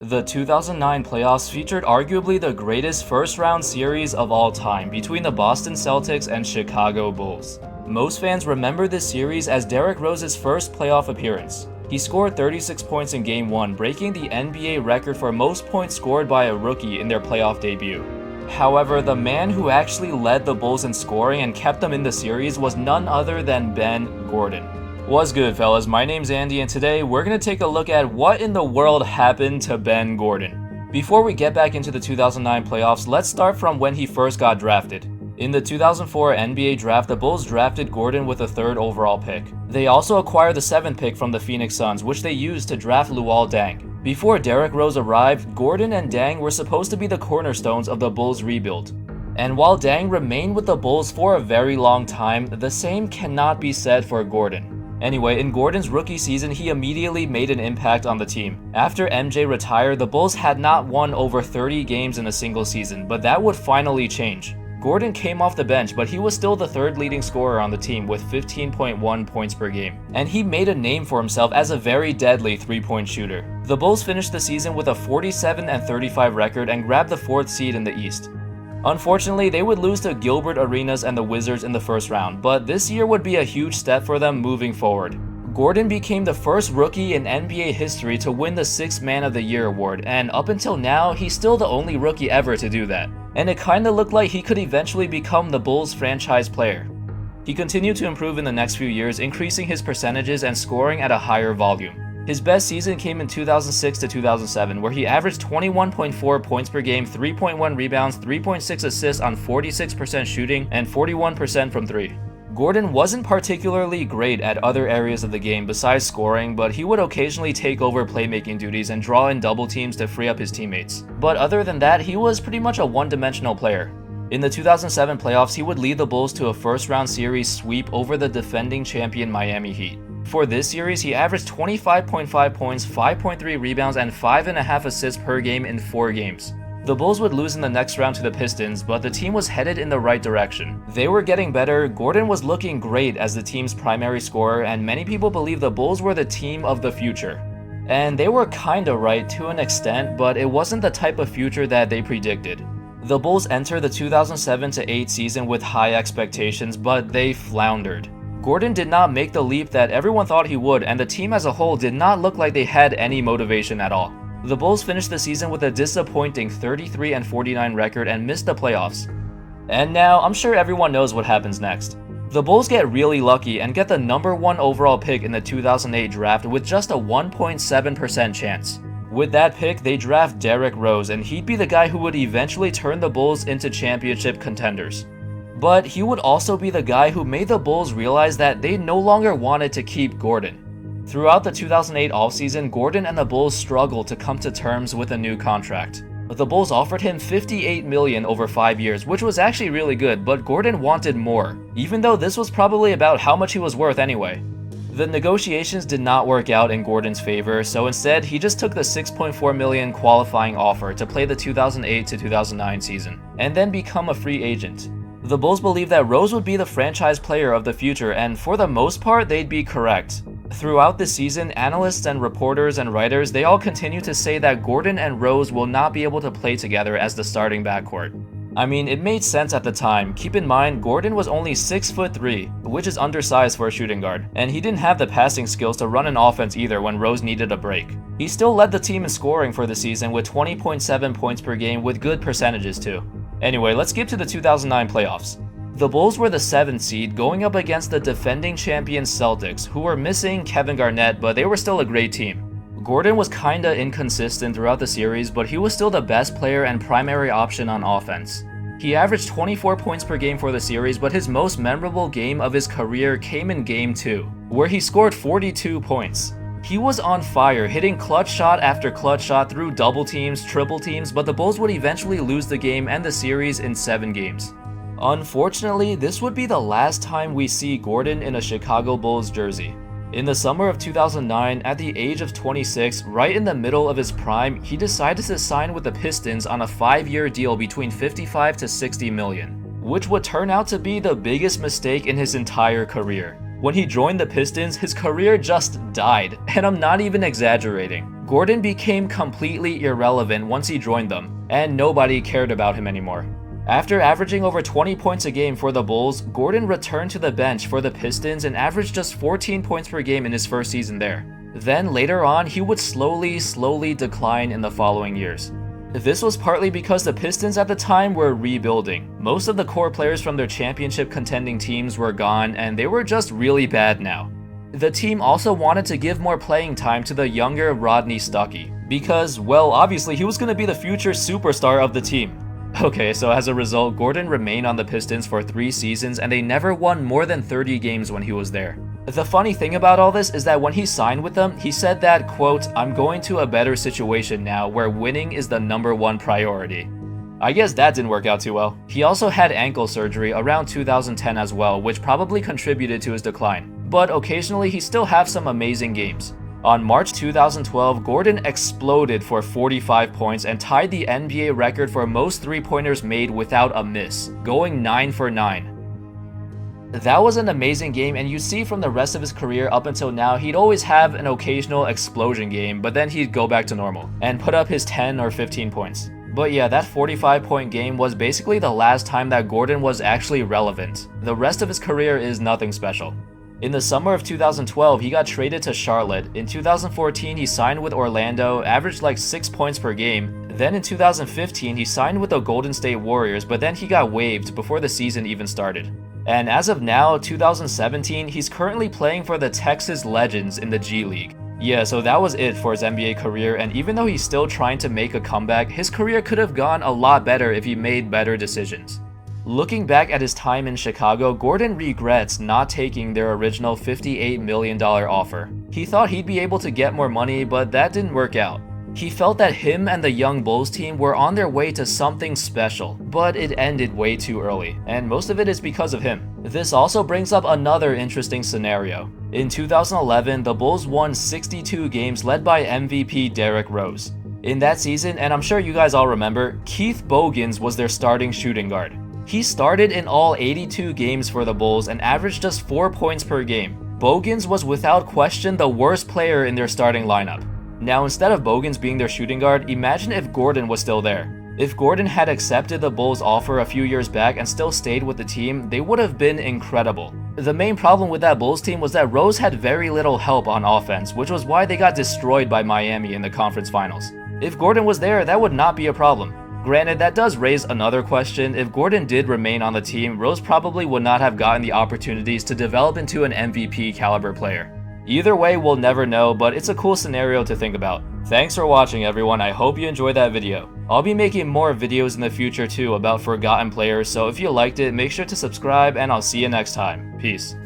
The 2009 playoffs featured arguably the greatest first-round series of all time between the Boston Celtics and Chicago Bulls. Most fans remember this series as Derrick Rose's first playoff appearance. He scored 36 points in Game 1, breaking the NBA record for most points scored by a rookie in their playoff debut. However, the man who actually led the Bulls in scoring and kept them in the series was none other than Ben Gordon. What's good, fellas? My name's Andy, and today we're going to take a look at what in the world happened to Ben Gordon. Before we get back into the 2009 playoffs, let's start from when he first got drafted. In the 2004 NBA draft, the Bulls drafted Gordon with a 3rd overall pick. They also acquired the 7th pick from the Phoenix Suns, which they used to draft Luol Deng. Before Derrick Rose arrived, Gordon and Deng were supposed to be the cornerstones of the Bulls' rebuild. And while Deng remained with the Bulls for a very long time, the same cannot be said for Gordon. Anyway, in Gordon's rookie season, he immediately made an impact on the team. After MJ retired, the Bulls had not won over 30 games in a single season, but that would finally change. Gordon came off the bench, but he was still the 3rd leading scorer on the team with 15.1 points per game. And he made a name for himself as a very deadly 3-point shooter. The Bulls finished the season with a 47-35 record and grabbed the 4th seed in the East. Unfortunately, they would lose to Gilbert Arenas and the Wizards in the first round, but this year would be a huge step for them moving forward. Gordon became the first rookie in NBA history to win the 6th Man of the Year award, and up until now, he's still the only rookie ever to do that. And it kinda looked like he could eventually become the Bulls' franchise player. He continued to improve in the next few years, increasing his percentages and scoring at a higher volume. His best season came in 2006 to 2007, where he averaged 21.4 points per game, 3.1 rebounds, 3.6 assists on 46% shooting, and 41% from 3. Gordon wasn't particularly great at other areas of the game besides scoring, but he would occasionally take over playmaking duties and draw in double teams to free up his teammates. But other than that, he was pretty much a one-dimensional player. In the 2007 playoffs, he would lead the Bulls to a first-round series sweep over the defending champion Miami Heat. For this series, he averaged 25.5 points, 5.3 rebounds, and 5.5 assists per game in 4 games. The Bulls would lose in the next round to the Pistons, but the team was headed in the right direction. They were getting better, Gordon was looking great as the team's primary scorer, and many people believe the Bulls were the team of the future. And they were kinda right to an extent, but it wasn't the type of future that they predicted. The Bulls entered the 2007-8 season with high expectations, but they floundered. Gordon did not make the leap that everyone thought he would, and the team as a whole did not look like they had any motivation at all. The Bulls finished the season with a disappointing 33-49 record and missed the playoffs. And now, I'm sure everyone knows what happens next. The Bulls get really lucky and get the number 1 overall pick in the 2008 draft with just a 1.7% chance. With that pick, they draft Derrick Rose, and he'd be the guy who would eventually turn the Bulls into championship contenders. But he would also be the guy who made the Bulls realize that they no longer wanted to keep Gordon. Throughout the 2008 offseason, Gordon and the Bulls struggled to come to terms with a new contract. The Bulls offered him $58 million over 5 years, which was actually really good, but Gordon wanted more, even though this was probably about how much he was worth anyway. The negotiations did not work out in Gordon's favor, so instead he just took the $6.4 million qualifying offer to play the 2008 to 2009 season, and then become a free agent. The Bulls believed that Rose would be the franchise player of the future, and for the most part, they'd be correct. Throughout the season, analysts and reporters and writers, they all continue to say that Gordon and Rose will not be able to play together as the starting backcourt. I mean, it made sense at the time. Keep in mind, Gordon was only 6'3", which is undersized for a shooting guard, and he didn't have the passing skills to run an offense either when Rose needed a break. He still led the team in scoring for the season with 20.7 points per game with good percentages too. Anyway, let's skip to the 2009 playoffs. The Bulls were the 7th seed going up against the defending champion Celtics, who were missing Kevin Garnett, but they were still a great team. Gordon was kinda inconsistent throughout the series, but he was still the best player and primary option on offense. He averaged 24 points per game for the series, but his most memorable game of his career came in Game 2, where he scored 42 points. He was on fire, hitting clutch shot after clutch shot through double teams, triple teams, but the Bulls would eventually lose the game and the series in 7 games. Unfortunately, this would be the last time we see Gordon in a Chicago Bulls jersey. In the summer of 2009, at the age of 26, right in the middle of his prime, he decided to sign with the Pistons on a 5-year deal between $55 to $60 million, which would turn out to be the biggest mistake in his entire career. When he joined the Pistons, his career just died, and I'm not even exaggerating. Gordon became completely irrelevant once he joined them, and nobody cared about him anymore. After averaging over 20 points a game for the Bulls, Gordon returned to the bench for the Pistons and averaged just 14 points per game in his first season there. Then later on, he would slowly decline in the following years. This was partly because the Pistons at the time were rebuilding. Most of the core players from their championship contending teams were gone, and they were just really bad now. The team also wanted to give more playing time to the younger Rodney Stuckey, because, well, obviously he was going to be the future superstar of the team. Okay, so as a result, Gordon remained on the Pistons for 3 seasons and they never won more than 30 games when he was there. The funny thing about all this is that when he signed with them, he said that, quote, "I'm going to a better situation now where winning is the #1 priority." I guess that didn't work out too well. He also had ankle surgery around 2010 as well, which probably contributed to his decline. But occasionally he still has some amazing games. On March 2012, Gordon exploded for 45 points and tied the NBA record for most three-pointers made without a miss, going 9 for 9. That was an amazing game, and you see from the rest of his career up until now, he'd always have an occasional explosion game, but then he'd go back to normal and put up his 10 or 15 points. But yeah, that 45-point game was basically the last time that Gordon was actually relevant. The rest of his career is nothing special. In the summer of 2012, he got traded to Charlotte. In 2014, he signed with Orlando, averaged like 6 points per game. Then in 2015, he signed with the Golden State Warriors, but then he got waived before the season even started. And as of now, 2017, he's currently playing for the Texas Legends in the G League. Yeah, so that was it for his NBA career, and even though he's still trying to make a comeback, his career could have gone a lot better if he made better decisions. Looking back at his time in Chicago, Gordon regrets not taking their original $58 million offer. He thought he'd be able to get more money, but that didn't work out. He felt that him and the young Bulls team were on their way to something special, but it ended way too early, and most of it is because of him. This also brings up another interesting scenario. In 2011, the Bulls won 62 games led by MVP Derrick Rose. In that season, and I'm sure you guys all remember, Keith Bogans was their starting shooting guard. He started in all 82 games for the Bulls and averaged just 4 points per game. Bogans was without question the worst player in their starting lineup. Now, instead of Bogans being their shooting guard, imagine if Gordon was still there. If Gordon had accepted the Bulls' offer a few years back and still stayed with the team, they would have been incredible. The main problem with that Bulls team was that Rose had very little help on offense, which was why they got destroyed by Miami in the conference finals. If Gordon was there, that would not be a problem. Granted, that does raise another question. If Gordon did remain on the team, Rose probably would not have gotten the opportunities to develop into an MVP caliber player. Either way, we'll never know, but it's a cool scenario to think about. Thanks for watching, everyone. I hope you enjoyed that video. I'll be making more videos in the future too about forgotten players, so if you liked it, make sure to subscribe and I'll see you next time. Peace.